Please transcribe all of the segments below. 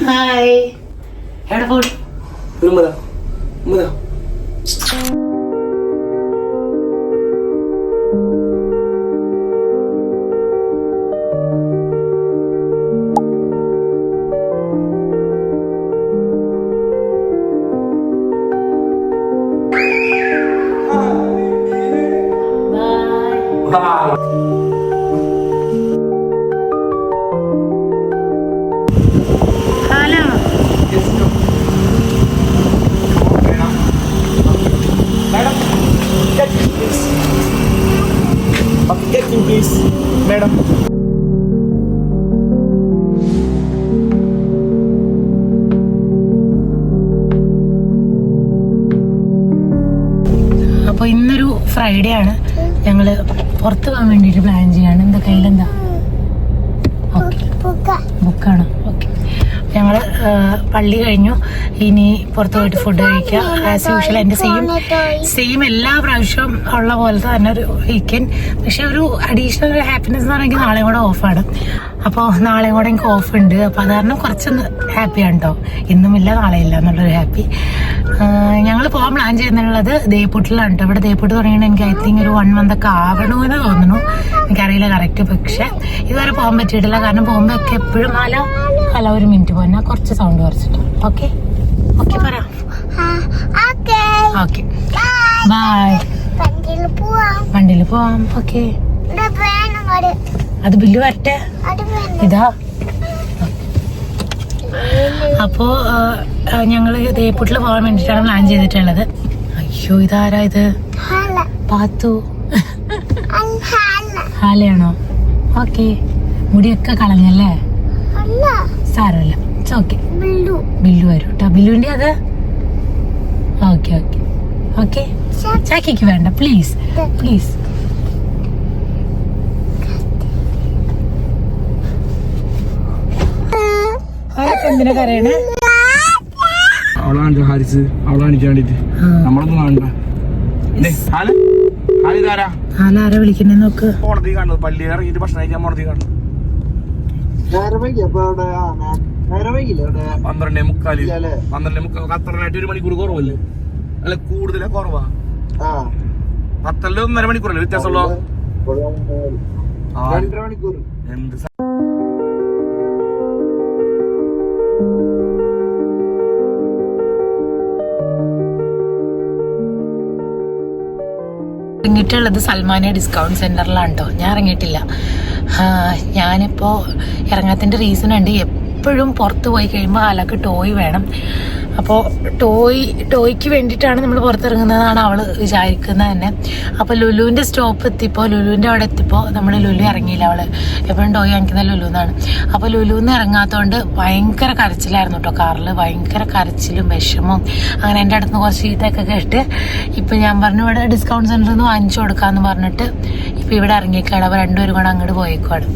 Hi. എവിടെ പോയി? Madam. അപ്പോൾ ഇന്നൊരു ഫ്രൈഡേ ആണ്. ഞങ്ങള് പുറത്ത് പോകാൻ വേണ്ടിയിട്ട് പ്ലാൻ ചെയ്യാണ്. എന്താ കയ്യിലെന്താ? ഓക്കെ, ബുക്കാണോ? ഓക്കെ. ഞങ്ങൾ പള്ളി കഴിഞ്ഞു. ഇനി പുറത്ത് പോയിട്ട് ഫുഡ് കഴിക്കുക. ആസ് യൂഷ്വൽ എൻ്റെ സെയിം എല്ലാ പ്രാവശ്യവും ഉള്ള പോലത്തെ തന്നെ ഒരു വീക്കെൻഡ്. പക്ഷെ ഒരു അഡീഷണൽ ഒരു ഹാപ്പിനെസ് എന്ന് പറഞ്ഞെങ്കിൽ നാളെയും കൂടെ ഓഫാണ്. അപ്പോൾ നാളെയും കൂടെ എനിക്ക് ഓഫ് ഉണ്ട്. അപ്പോൾ അത് കാരണം കുറച്ചൊന്ന് ഹാപ്പിയാണ് കേട്ടോ. ഇന്നുമില്ല നാളെയില്ല എന്നുള്ളൊരു ഹാപ്പി. ഞങ്ങൾ പോകാൻ പ്ലാൻ ചെയ്യുന്നുള്ളത് ദേപ്പൂട്ടിലാണ് കേട്ടോ. ഇവിടെ ദേപ്പൂട്ട് തുടങ്ങിയിട്ട് എനിക്ക് ഐ തിങ്ക് ഒരു 1 month ഒക്കെ ആകണമെന്ന് തോന്നുന്നു. എനിക്കറിയില്ല കറക്റ്റ്. പക്ഷെ ഇതുവരെ പോകാൻ പറ്റിയിട്ടില്ല. കാരണം പോകുമ്പോൾ ഒക്കെ എപ്പോഴും ഹലോ ഒരു മിനിറ്റ് പോന്നാ കുറച്ച് സൗണ്ട് കുറച്ചിട്ട്. ഓക്കെ ഓക്കെ പറ. Okay bye. വണ്ടിയിൽ പോവാം. ഓക്കെ അത് ബില്ല് വരട്ടെ. ഇതാ. അപ്പോ ഞങ്ങള് ദേപ്പൂട്ടിൽ പോകാൻ വേണ്ടിയിട്ടാണ് പ്ലാൻ ചെയ്തിട്ടുള്ളത്. അയ്യോ ഇതാരാ ഇത്? പാത്തു. ഹാലയാണോ? ഓക്കെ. മുടിയൊക്കെ കളഞ്ഞല്ലേ? സാരമില്ല. ഓക്കെ. ബില്ലു വരും കേട്ടോ. ബില്ലുവിന്റെ അത്. Okay okay okay. ചാക്കിക്ക് വേണ്ട പ്ലീസ് പ്ലീസ്. എന്തിനാ കരയണേ? അവളാണ് ഹാരിസ്. അവളെ കാണിക്കാൻ വേണ്ടിട്ട് നമ്മളൊന്നും കാണണ്ട. ആരാ വിളിക്കുന്നേ നോക്ക്. പോണതി കാണുന്നത് പള്ളി ഇറങ്ങിട്ട് ഭക്ഷണം കഴിക്കാൻ പോണതി കാണുന്നു. 12:45. 12:45 ഖത്തറിനായിട്ട് 1 മണിക്കൂർ കുറവല്ലേ? അല്ല കൂടുതലാ കുറവാ? 10 1.5 മണിക്കൂറല്ലേ വ്യത്യാസമുള്ളൂ? എന്ത് ഇറങ്ങിയിട്ടുള്ളത് സൽമാനിയ ഡിസ്കൗണ്ട് സെന്ററിലാണ് കേട്ടോ. ഞാൻ ഇറങ്ങിയിട്ടില്ല. ഞാനിപ്പോൾ ഇറങ്ങാത്തതിൻ്റെ റീസൺ ഉണ്ട്. എപ്പോഴും പുറത്ത് പോയി കഴിയുമ്പോൾ ആൾക്ക് ടോയ് വേണം. അപ്പോൾ ടോയ്ക്ക് വേണ്ടിയിട്ടാണ് നമ്മൾ പുറത്തിറങ്ങുന്നതാണ് അവൾ വിചാരിക്കുന്നത് തന്നെ. അപ്പോൾ ലുലുവിൻ്റെ സ്റ്റോപ്പ് എത്തിയപ്പോൾ ലുലുവിൻ്റെ അവിടെ എത്തിയപ്പോൾ നമ്മൾ ലുലു ഇറങ്ങിയില്ല. അവൾ എപ്പോഴും ടോയ് വാങ്ങിക്കുന്ന ലുലുന്നാണ്. അപ്പോൾ ലുലുന്ന് ഇറങ്ങാത്തതുകൊണ്ട് ഭയങ്കര കരച്ചിലായിരുന്നു കേട്ടോ. കാറിൽ ഭയങ്കര കരച്ചിലും വിഷമവും. അങ്ങനെ എൻ്റെ അടുത്ത് നിന്ന് കുറച്ച് ചീത്തയൊക്കെ കേട്ട് ഇപ്പം ഞാൻ പറഞ്ഞു ഇവിടെ ഡിസ്കൗണ്ട് സെൻറ്ററിൽ നിന്ന് വാങ്ങിച്ചു കൊടുക്കാമെന്ന് പറഞ്ഞിട്ട് ഇപ്പോൾ ഇവിടെ ഇറങ്ങിയേക്കാണ്. അപ്പോൾ രണ്ടുപേരും കൂടെ അങ്ങോട്ട് പോയേക്കുവാണ്.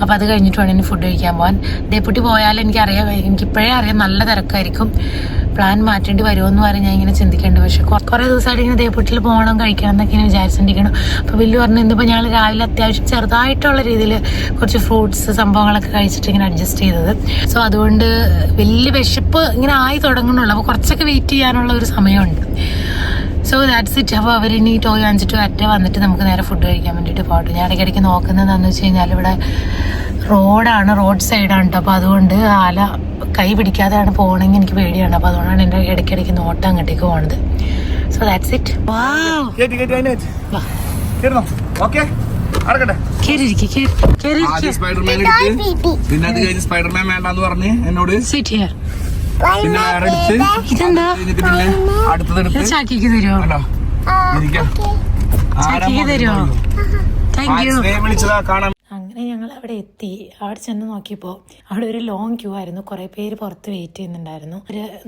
അപ്പോൾ അത് കഴിഞ്ഞിട്ട് വേണം ഇനി ഫുഡ് കഴിക്കാൻ പോകാൻ. ദേപ്പൂട്ടി പോയാൽ എനിക്കിപ്പോഴേ അറിയാം നല്ല തിരക്കായിരിക്കും. പ്ലാൻ മാറ്റേണ്ടി വരുമെന്ന് പറഞ്ഞ് ഞാൻ ഇങ്ങനെ ചിന്തിക്കേണ്ടത്. പക്ഷെ കുറേ ദിവസമായിട്ട് ഇങ്ങനെ ദേപ്പൂട്ടിൽ പോകണം കഴിക്കണം എന്നൊക്കെ ഇങ്ങനെ വിചാരിച്ചിരിക്കണം. അപ്പോൾ വലിയ പറഞ്ഞു എന്തിപ്പോൾ ഞങ്ങൾ രാവിലെ അത്യാവശ്യം ചെറുതായിട്ടുള്ള രീതിയിൽ കുറച്ച് ഫ്രൂട്ട്സ് സംഭവങ്ങളൊക്കെ കഴിച്ചിട്ട് ഇങ്ങനെ അഡ്ജസ്റ്റ് ചെയ്തത്. സോ അതുകൊണ്ട് വലിയ വിശപ്പ് ഇങ്ങനെ ആയി തുടങ്ങുന്നുള്ളൂ. അപ്പോൾ കുറച്ചൊക്കെ വെയിറ്റ് ചെയ്യാനുള്ള ഒരു സമയമുണ്ട്. So that's it. അപ്പോൾ അവരിനി ടോയ് വാങ്ങിച്ചിട്ട് വന്നിട്ട് നമുക്ക് നേരെ ഫുഡ് കഴിക്കാൻ വേണ്ടിയിട്ട് പോകട്ടെ. ഞാൻ ഇടയ്ക്കിടയ്ക്ക് നോക്കുന്നത് എന്താണെന്ന് വെച്ച് കഴിഞ്ഞാൽ ഇവിടെ റോഡ് സൈഡാണ് കേട്ടോ. അപ്പോൾ അതുകൊണ്ട് ആല കൈ പിടിക്കാതെയാണ് പോകണമെങ്കിൽ എനിക്ക് പേടിയാണ്. അപ്പോൾ അതുകൊണ്ടാണ് എൻ്റെ ഇടയ്ക്കിടയ്ക്ക് നോട്ടം അങ്ങോട്ടേക്ക് പോകണത്. So that's it. സ്പൈഡർമാൻ വേണ്ടെന്ന് പറഞ്ഞ് എന്നോട് ഇതെന്താ ചാക്കിക്ക് തരുമോ? ചാക്കിക്ക് തരുമോ? Thank you. അങ്ങനെ ഞങ്ങൾ അവിടെ എത്തി. അവിടെ ചെന്ന് നോക്കിയപ്പോൾ അവിടെ ഒരു ലോങ് ക്യൂ ആയിരുന്നു. കുറേ പേര് പുറത്ത് വെയിറ്റ് ചെയ്യുന്നുണ്ടായിരുന്നു.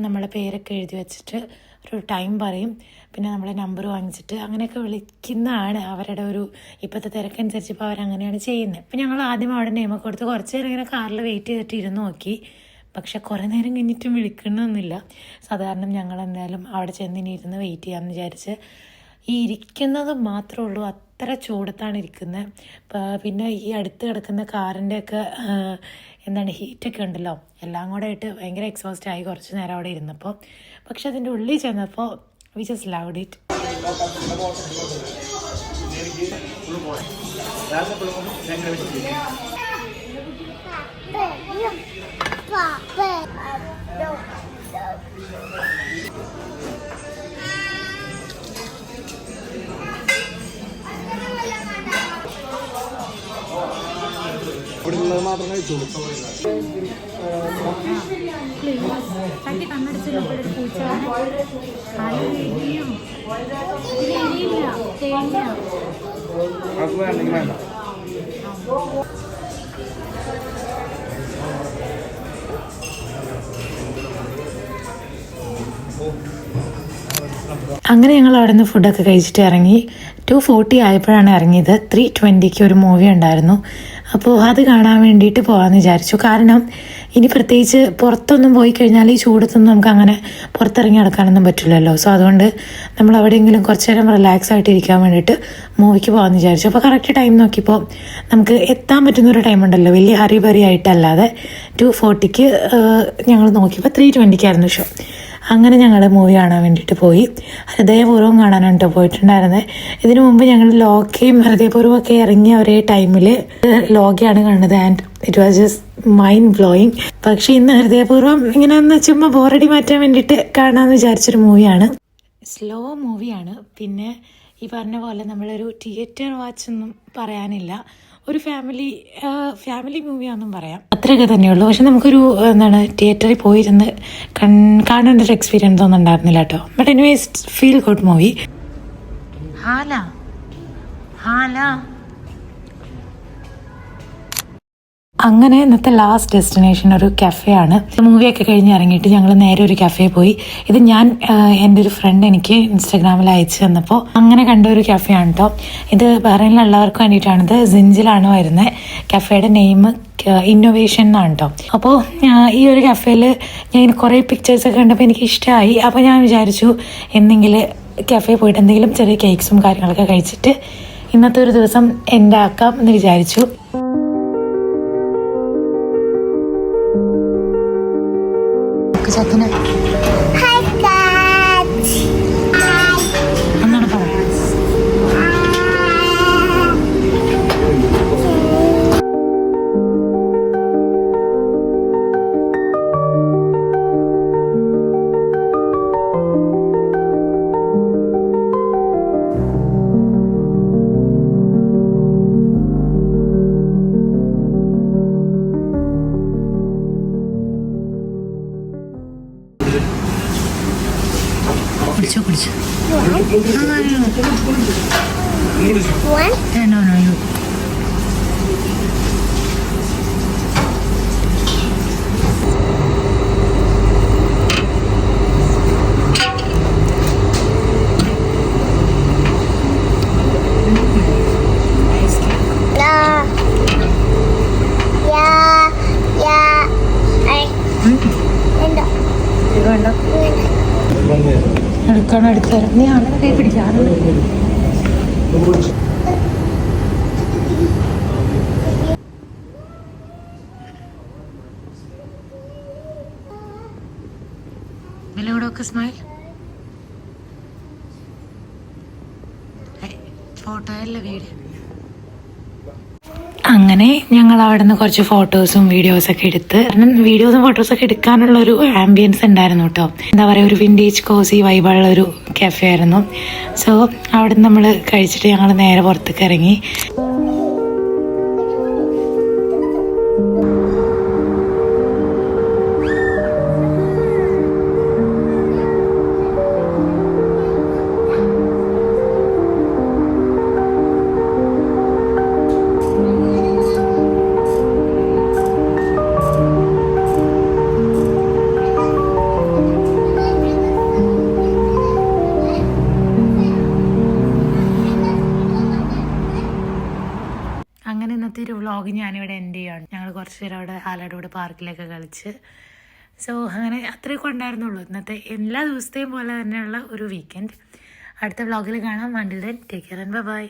നമ്മളെ പേരൊക്കെ എഴുതി വെച്ചിട്ട് ഒരു ടൈം പറയും. പിന്നെ നമ്മളെ നമ്പർ വാങ്ങിച്ചിട്ട് അങ്ങനെയൊക്കെ വിളിക്കുന്നതാണ് അവരുടെ ഒരു ഇപ്പോഴത്തെ തിരക്കനുസരിച്ച്. ഇപ്പോൾ അവരങ്ങനെയാണ് ചെയ്യുന്നത്. അപ്പം ഞങ്ങൾ ആദ്യം അവിടെ നെയ്മൊക്കെ കൊടുത്ത് കുറച്ച് നേരം ഇങ്ങനെ കാറിൽ വെയിറ്റ് ചെയ്തിട്ട് ഇരുന്ന് നോക്കി. പക്ഷെ കുറേ നേരം കഴിഞ്ഞിട്ടും വിളിക്കണമെന്നില്ല. സാധാരണ ഞങ്ങൾ എന്തായാലും അവിടെ ചെന്നിരുന്ന് വെയിറ്റ് ചെയ്യാമെന്ന് വിചാരിച്ച് ഈ ഇരിക്കുന്നത് മാത്രമേ ഉള്ളൂ, അത്ര ചൂടത്താണ് ഇരിക്കുന്നത്. പിന്നെ ഈ അടുത്ത് കിടക്കുന്ന കാറിൻ്റെയൊക്കെ എന്താണ് ഹീറ്റൊക്കെ ഉണ്ടല്ലോ, എല്ലാം കൂടെ ആയിട്ട് ഭയങ്കര എക്സോസ്റ്റ് ആയി കുറച്ച് നേരം അവിടെ ഇരുന്നപ്പോൾ. പക്ഷെ അതിൻ്റെ ഉള്ളിൽ ചെന്നപ്പോൾ വി ജസ്റ്റ് ലവ്ഡ് ഇറ്റ്. മാത്രം കഴിച്ചോളൂ. അത് വേണ്ടെങ്കിൽ വേണ്ട. അങ്ങനെ ഞങ്ങൾ അവിടെ നിന്ന് ഫുഡൊക്കെ കഴിച്ചിട്ട് ഇറങ്ങി. 2:40 ആയപ്പോഴാണ് ഇറങ്ങിയത്. 3:20 ഒരു മൂവി ഉണ്ടായിരുന്നു. അപ്പോൾ അത് കാണാൻ വേണ്ടിയിട്ട് പോകാമെന്ന് വിചാരിച്ചു. കാരണം ഇനി പ്രത്യേകിച്ച് പുറത്തൊന്നും പോയി കഴിഞ്ഞാൽ ഈ ചൂടത്തൊന്നും നമുക്ക് അങ്ങനെ പുറത്തിറങ്ങി നടക്കാനൊന്നും പറ്റില്ലല്ലോ. സോ അതുകൊണ്ട് നമ്മൾ എവിടെയെങ്കിലും കുറച്ച് നേരം റിലാക്സ് ആയിട്ട് ഇരിക്കാൻ വേണ്ടിയിട്ട് മൂവിക്ക് പോകാമെന്ന് വിചാരിച്ചു. അപ്പോൾ കറക്റ്റ് ടൈം നോക്കിയപ്പോൾ നമുക്ക് എത്താൻ പറ്റുന്നൊരു ടൈം ഉണ്ടല്ലോ, വലിയ ഹറിബറി ആയിട്ടല്ലാതെ. 2:40 ഞങ്ങൾ നോക്കിയപ്പോൾ 3:20 ഷോ. അങ്ങനെ ഞങ്ങൾ മൂവി കാണാൻ വേണ്ടിയിട്ട് പോയി. ഹൃദയപൂർവ്വം കാണാനാണ് കേട്ടോ പോയിട്ടുണ്ടായിരുന്നത്. ഇതിനു മുമ്പ് ഞങ്ങൾ ലോകയും ഹൃദയപൂർവ്വം ഒക്കെ ഇറങ്ങിയ ഒരേ ടൈമിൽ ലോകയാണ് കാണുന്നത്. And it was just mind blowing. പക്ഷേ ഇന്ന് ഹൃദയപൂർവ്വം ഇങ്ങനെ ഒന്ന് ചുമ്മാ ബോറടി മാറ്റാൻ വേണ്ടിയിട്ട് കാണാമെന്ന് വിചാരിച്ചൊരു മൂവിയാണ്. സ്ലോ മൂവിയാണ്. പിന്നെ ഈ പറഞ്ഞ പോലെ നമ്മളൊരു തിയേറ്റർ വാച്ച് ഒന്നും പറയാനില്ല, ഒരു ഫാമിലി മൂവിയാണെന്നും പറയാം, അത്രയൊക്കെ തന്നെയുള്ളൂ. പക്ഷെ നമുക്കൊരു തിയേറ്ററിൽ പോയിരുന്ന് കാണേണ്ട ഒരു എക്സ്പീരിയൻസ് ഒന്നും ഉണ്ടായിരുന്നില്ല കേട്ടോ. But anyways feel good movie. അങ്ങനെ ഇന്നത്തെ ലാസ്റ്റ് ഡെസ്റ്റിനേഷൻ ഒരു കഫേയാണ്. മൂവിയൊക്കെ കഴിഞ്ഞ് ഇറങ്ങിയിട്ട് ഞങ്ങൾ നേരെ ഒരു കഫേ പോയി. ഇത് ഞാൻ എൻ്റെ ഒരു ഫ്രണ്ട് എനിക്ക് ഇൻസ്റ്റാഗ്രാമിൽ അയച്ചു തന്നപ്പോൾ അങ്ങനെ കണ്ട ഒരു കഫേയാണ് കേട്ടോ. ഇത് ബഹ്റൈനിലുള്ളവർക്ക് വേണ്ടിയിട്ടാണിത്. സിഞ്ചിലാണ് വരുന്നത്. കഫേയുടെ നെയിം ഇന്നോവേഷൻ എന്നാണ് കേട്ടോ. അപ്പോൾ ഈ ഒരു കഫേയിൽ ഞാൻ കുറേ പിക്ചേഴ്സൊക്കെ കണ്ടപ്പോൾ എനിക്ക് ഇഷ്ടമായി. അപ്പോൾ ഞാൻ വിചാരിച്ചു എന്തെങ്കിലും കഫേ പോയിട്ട് എന്തെങ്കിലും ചെറിയ കേക്ക്സും കാര്യങ്ങളൊക്കെ കഴിച്ചിട്ട് ഇന്നത്തെ ഒരു ദിവസം എൻ്റെ ആക്കാം എന്ന് വിചാരിച്ചു. ഒന്നാണ് പറയാം. കുടിച്ചു. എടുക്കണം, എടുത്തരാം. നീ ആളുടെ കൈ പിടിക്കാറുണ്ട്. വിലയോടൊക്കെ സ്മൈൽ. ഫോട്ടോയല്ല വീഡിയോ. അങ്ങനെ ഞങ്ങൾ അവിടെ നിന്ന് കുറച്ച് ഫോട്ടോസും വീഡിയോസൊക്കെ എടുത്ത്, കാരണം വീഡിയോസും ഫോട്ടോസൊക്കെ എടുക്കാനുള്ളൊരു ആംബിയൻസ് ഉണ്ടായിരുന്നു കേട്ടോ. എന്താ പറയുക, ഒരു വിൻറ്റേജ് കോസി വൈബുള്ളൊരു കഫേ ആയിരുന്നു. സോ അവിടെ നിന്ന് നമ്മൾ കഴിച്ചിട്ട് ഞങ്ങൾ നേരെ പുറത്തേക്ക് ഇറങ്ങി. അങ്ങനെ ഇന്നത്തെ ഒരു വ്ളോഗ് ഞാനിവിടെ എൻഡ് ചെയ്യുകയാണ്. ഞങ്ങൾ കുറച്ച് നേരം അവിടെ ആലാടോട് പാർക്കിലൊക്കെ കളിച്ച്. സോ അങ്ങനെ അത്രയൊക്കെ ഉണ്ടായിരുന്നുള്ളൂ ഇന്നത്തെ എല്ലാ ദിവസത്തെയും പോലെ തന്നെയുള്ള ഒരു വീക്കെൻഡ്. അടുത്ത വ്ളോഗിൽ കാണാം. Until then take care and by.